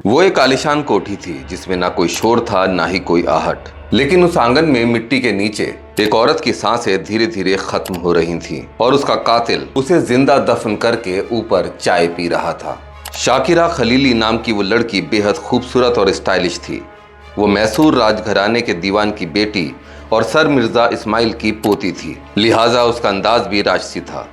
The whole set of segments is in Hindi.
वो एक आलीशान कोठी थी जिसमें ना कोई शोर था ना ही कोई आहट, लेकिन उस आंगन में मिट्टी के नीचे एक औरत की सांसें धीरे धीरे खत्म हो रही थीं और उसका कातिल उसे जिंदा दफन करके ऊपर चाय पी रहा था। शाकिरा खलीली नाम की वो लड़की बेहद खूबसूरत और स्टाइलिश थी। वो मैसूर राजघराने के दीवान की बेटी और सर मिर्जा इस्माइल की पोती थी, लिहाजा उसका अंदाज भी राजसी था।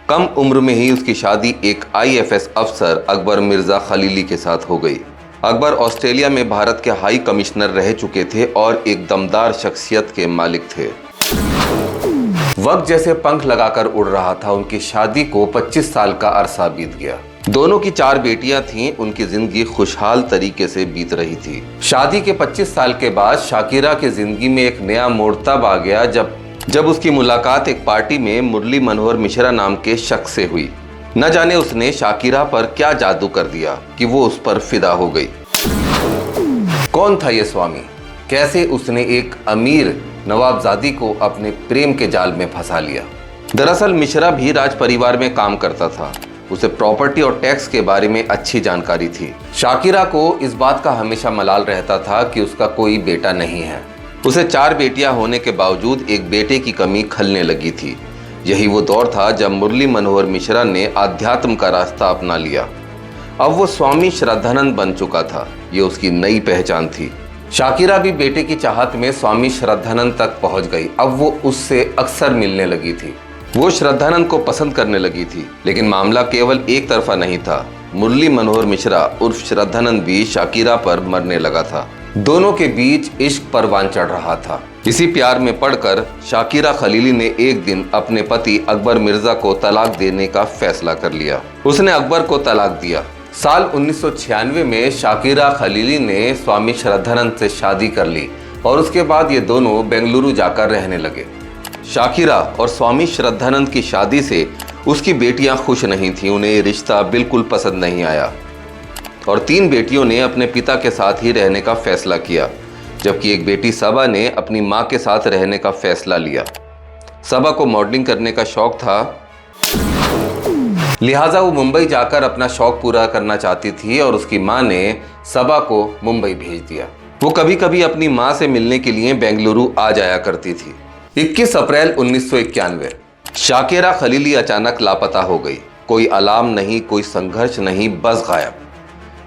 कम उम्र में ही उसकी शादी एक IFS अफसर अकबर मिर्जा खलीली के साथ हो गई। अकबर ऑस्ट्रेलिया में भारत के हाई कमिश्नर रह चुके थे और एक दमदार शख्सियत के मालिक थे। वक्त जैसे पंख लगाकर उड़ रहा था, उनकी शादी को 25 साल का अरसा बीत गया। दोनों की 4 बेटियां थीं। उनकी जिंदगी खुशहाल तरीके से बीत रही थी। शादी के 25 साल के बाद शाकिरा की जिंदगी में एक नया मोड़ तब आ गया जब उसकी मुलाकात एक पार्टी में मुरली मनोहर मिश्रा नाम के शख्स से हुई। न जाने उसने शाकिरा पर क्या जादू कर दिया कि वो उस पर फिदा हो गई। कौन था ये स्वामी? कैसे उसने एक अमीर नवाबजादी को अपने प्रेम के जाल में फंसा लिया? दरअसल मिश्रा भी राज परिवार में काम करता था। उसे प्रॉपर्टी और टैक्स के बारे में अच्छी जानकारी थी। शाकिरा को इस बात का हमेशा मलाल रहता था कि उसका कोई बेटा नहीं है। उसे 4 बेटियां होने के बावजूद एक बेटे की कमी खलने लगी थी। यही वो दौर था जब मुरली मनोहर मिश्रा ने आध्यात्म का रास्ता अपना लिया। अब वो स्वामी श्रद्धानंद बन चुका था। ये उसकी नई पहचान थी। शाकिरा भी बेटे की चाहत में स्वामी श्रद्धानंद तक पहुंच गई। अब वो उससे अक्सर मिलने लगी थी। वो श्रद्धानंद को पसंद करने लगी थी। लेकिन मामला केवल एक तरफा नहीं था। मुरली मनोहर मिश्रा उर्फ श्रद्धानंद भी शाकिरा पर मरने लगा था। दोनों के बीच इश्क परवान चढ़ रहा था। इसी प्यार में पड़कर शाकिरा खलीली ने एक दिन अपने पति अकबर मिर्जा को तलाक देने का फैसला कर लिया। उसने अकबर को तलाक दिया। साल 1996 में शाकिरा खलीली ने स्वामी श्रद्धानंद से शादी कर ली और उसके बाद ये दोनों बेंगलुरु जाकर रहने लगे। शाकिरा और स्वामी श्रद्धानंद की शादी से उसकी बेटियां खुश नहीं थीं। उन्हें ये रिश्ता बिल्कुल पसंद नहीं आया और 3 बेटियों ने अपने पिता के साथ ही रहने का फैसला किया, जबकि एक बेटी सबा ने अपनी मां के साथ रहने का फैसला लिया। सबा को मॉडलिंग करने का शौक था, लिहाजा वो मुंबई जाकर अपना शौक पूरा करना चाहती थी और उसकी मां ने सबा को मुंबई भेज दिया। वो कभी कभी अपनी मां से मिलने के लिए बेंगलुरु आ जाया करती थी। 21 अप्रैल 1991 शाकिरा खलीली अचानक लापता हो गई। कोई अलार्म नहीं, कोई संघर्ष नहीं, बस गायब।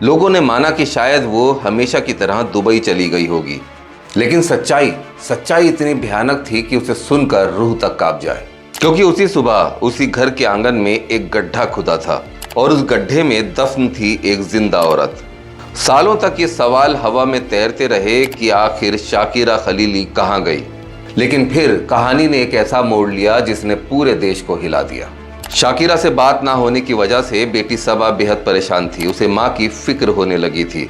लोगों ने माना कि शायद वो हमेशा की तरह दुबई चली गई होगी, लेकिन सच्चाई इतनी भयानक थी कि उसे सुनकर रूह तक कांप जाए। क्योंकि उसी सुबह उसी घर के आंगन में एक गड्ढा खुदा था और उस गड्ढे में दफन थी एक जिंदा औरत। सालों तक ये सवाल हवा में तैरते रहे कि आखिर शाकिरा खलीली कहाँ गई। लेकिन फिर कहानी ने एक ऐसा मोड़ लिया जिसने पूरे देश को हिला दिया। शाकिरा से बात ना होने की वजह से बेटी सबा बेहद परेशान थी। उसे मां की फिक्र होने लगी थी।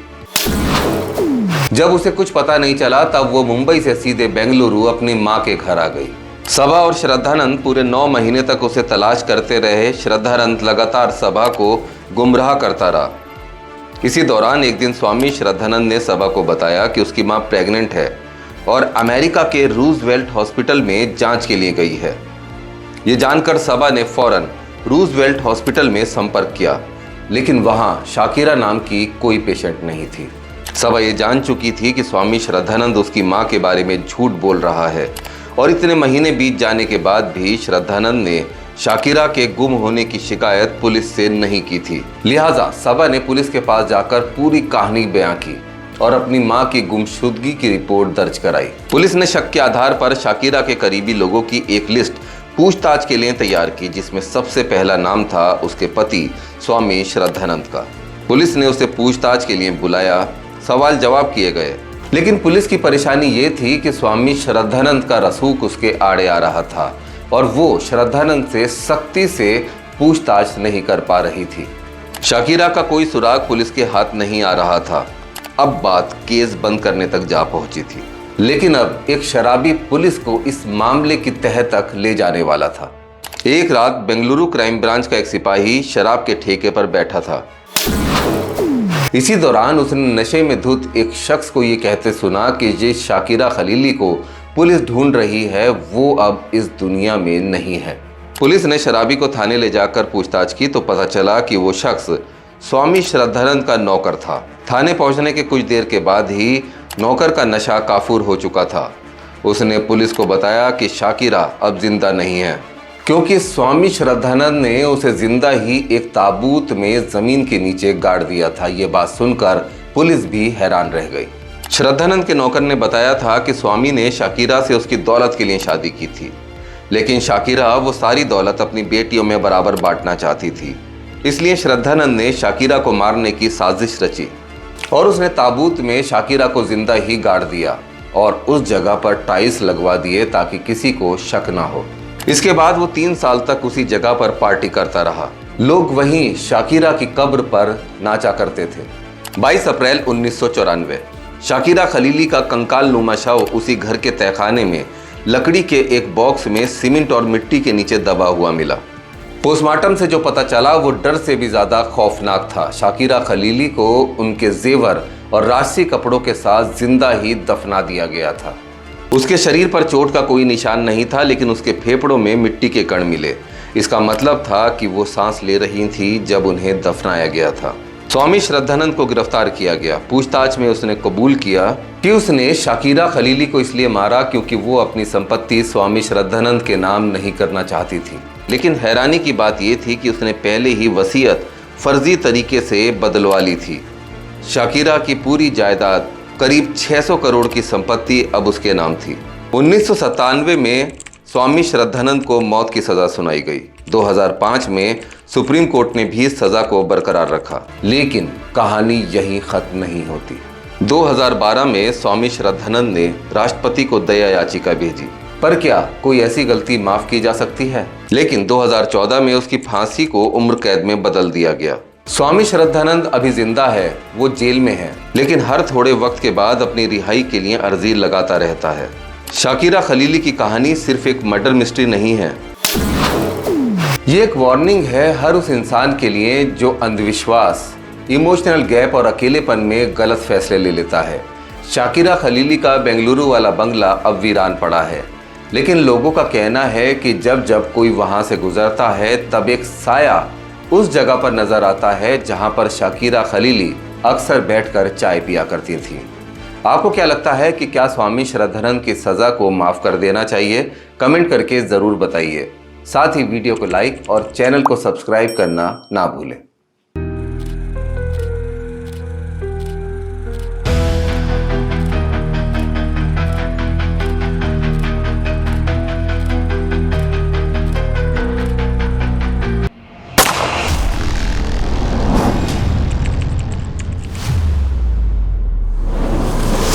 जब उसे कुछ पता नहीं चला तब वो मुंबई से सीधे बेंगलुरु अपनी मां के घर आ गई। सबा और श्रद्धानंद पूरे 9 महीने तक उसे तलाश करते रहे। श्रद्धानंद लगातार सबा को गुमराह करता रहा। इसी दौरान एक दिन स्वामी श्रद्धानंद ने सबा को बताया कि उसकी मां प्रेग्नेंट है और अमेरिका के रूजवेल्ट हॉस्पिटल में जांच के लिए गई है। ये जानकर सबा ने फौरन रूजवेल्ट हॉस्पिटल में संपर्क किया, लेकिन वहां शाकिरा नाम की कोई पेशेंट नहीं थी। सबा ये जान चुकी थी कि स्वामी श्रद्धानंद उसकी मां के बारे में झूठ बोल रहा है और इतने महीने बीत जाने के बाद भी श्रद्धानंद ने शाकिरा के गुम होने की शिकायत पुलिस से नहीं की थी। लिहाजा सबा ने पुलिस के पास जाकर पूरी कहानी बयां की और अपनी मां की गुमशुदगी की रिपोर्ट दर्ज कराई। पुलिस ने शक के आधार पर शाकिरा के करीबी लोगों की एक लिस्ट पूछताछ के लिए तैयार की, जिसमें सबसे पहला नाम था उसके पति स्वामी श्रद्धानंद का। पुलिस ने उसे पूछताछ के लिए बुलाया। सवाल जवाब किए गए, लेकिन पुलिस की परेशानी ये थी कि स्वामी श्रद्धानंद का रसूख उसके आड़े आ रहा था और वो श्रद्धानंद से सख्ती से पूछताछ नहीं कर पा रही थी। शाकिरा का कोई सुराग पुलिस के हाथ नहीं आ रहा था। अब बात केस बंद करने तक जा पहुंची थी, लेकिन अब एक शराबी पुलिस को इस मामले की तह तक ले जाने वाला था। एक रात बेंगलुरु क्राइम ब्रांच का एक सिपाही शराब के ठेके पर बैठा था। इसी दौरान उसने नशे में धुत एक शख्स को ये कहते सुना कि जिस शाकिरा खलीली को पुलिस ढूंढ रही है वो अब इस दुनिया में नहीं है। पुलिस ने शराबी को थाने ले जाकर पूछताछ की तो पता चला कि वो शख्स स्वामी श्रद्धानंद का नौकर था। थाने पहुंचने के कुछ देर के बाद ही नौकर का नशा काफूर हो चुका था। उसने पुलिस को बताया कि शाकिरा अब जिंदा नहीं है, क्योंकि स्वामी श्रद्धानंद ने उसे जिंदा ही एक ताबूत में जमीन के नीचे गाड़ दिया था। ये बात सुनकर पुलिस भी हैरान रह गई। श्रद्धानंद के नौकर ने बताया था कि स्वामी ने शाकिरा से उसकी दौलत के लिए शादी की थी, लेकिन शाकिरा वो सारी दौलत अपनी बेटियों में बराबर बांटना चाहती थी। इसलिए श्रद्धानंद ने शाकिरा को मारने की साजिश रची और उसने ताबूत में शाकिरा को जिंदा ही गाड़ दिया और उस जगह पर टाइल्स लगवा दिए ताकि किसी को शक ना हो। इसके बाद वो 3 साल तक उसी जगह पर पार्टी करता रहा। लोग वहीं शाकिरा की कब्र पर नाचा करते थे। 22 अप्रैल 1994 शाकिरा खलीली का कंकाल नुमा शव उसी घर के तहखाने में लकड़ी के एक बॉक्स में सीमेंट और मिट्टी के नीचे दबा हुआ मिला। पोस्टमार्टम से जो पता चला वो डर से भी ज्यादा खौफनाक था। शाकिरा खलीली को उनके जेवर और राजसी कपड़ों के साथ जिंदा ही दफना दिया गया था। उसके शरीर पर चोट का कोई निशान नहीं था, लेकिन उसके फेफड़ों में मिट्टी के कण मिले। इसका मतलब था कि वो सांस ले रही थी जब उन्हें दफनाया गया था। स्वामी श्रद्धानंद को गिरफ्तार किया गया। पूछताछ में उसने कबूल किया कि उसने शाकिरा खलीली को इसलिए मारा क्योंकि वो अपनी संपत्ति स्वामी श्रद्धानंद के नाम नहीं करना चाहती थी। लेकिन हैरानी की बात यह थी कि उसने पहले ही वसीयत फर्जी तरीके से बदलवा ली थी। शाकिरा की पूरी जायदाद करीब 600 करोड़ की संपत्ति अब उसके नाम थी। 1997 में स्वामी श्रद्धानंद को मौत की सजा सुनाई गई। 2005 में सुप्रीम कोर्ट ने भी इस सजा को बरकरार रखा, लेकिन कहानी यहीं खत्म नहीं होती। 2012 में स्वामी श्रद्धानंद ने राष्ट्रपति को दया याचिका भेजी, पर क्या कोई ऐसी गलती माफ की जा सकती है? लेकिन 2014 में उसकी फांसी को उम्र कैद में बदल दिया गया। स्वामी श्रद्धानंद अभी जिंदा है, वो जेल में है, लेकिन हर थोड़े वक्त के बाद अपनी रिहाई के लिए अर्जी लगाता रहता है। शाकिरा खलीली की कहानी सिर्फ एक मर्डर मिस्ट्री नहीं है, ये एक वार्निंग है हर उस इंसान के लिए जो अंधविश्वास, इमोशनल गैप और अकेलेपन में गलत फैसले ले लेता है। शाकिरा खलीली का बेंगलुरु वाला बंगला अब वीरान पड़ा है, लेकिन लोगों का कहना है कि जब जब कोई वहां से गुजरता है तब एक साया उस जगह पर नजर आता है जहां पर शाकिरा खलीली अक्सर बैठकर चाय पिया करती थी। आपको क्या लगता है कि क्या स्वामी श्रद्धानंद की सजा को माफ कर देना चाहिए? कमेंट करके जरूर बताइए। साथ ही वीडियो को लाइक और चैनल को सब्सक्राइब करना ना भूलें।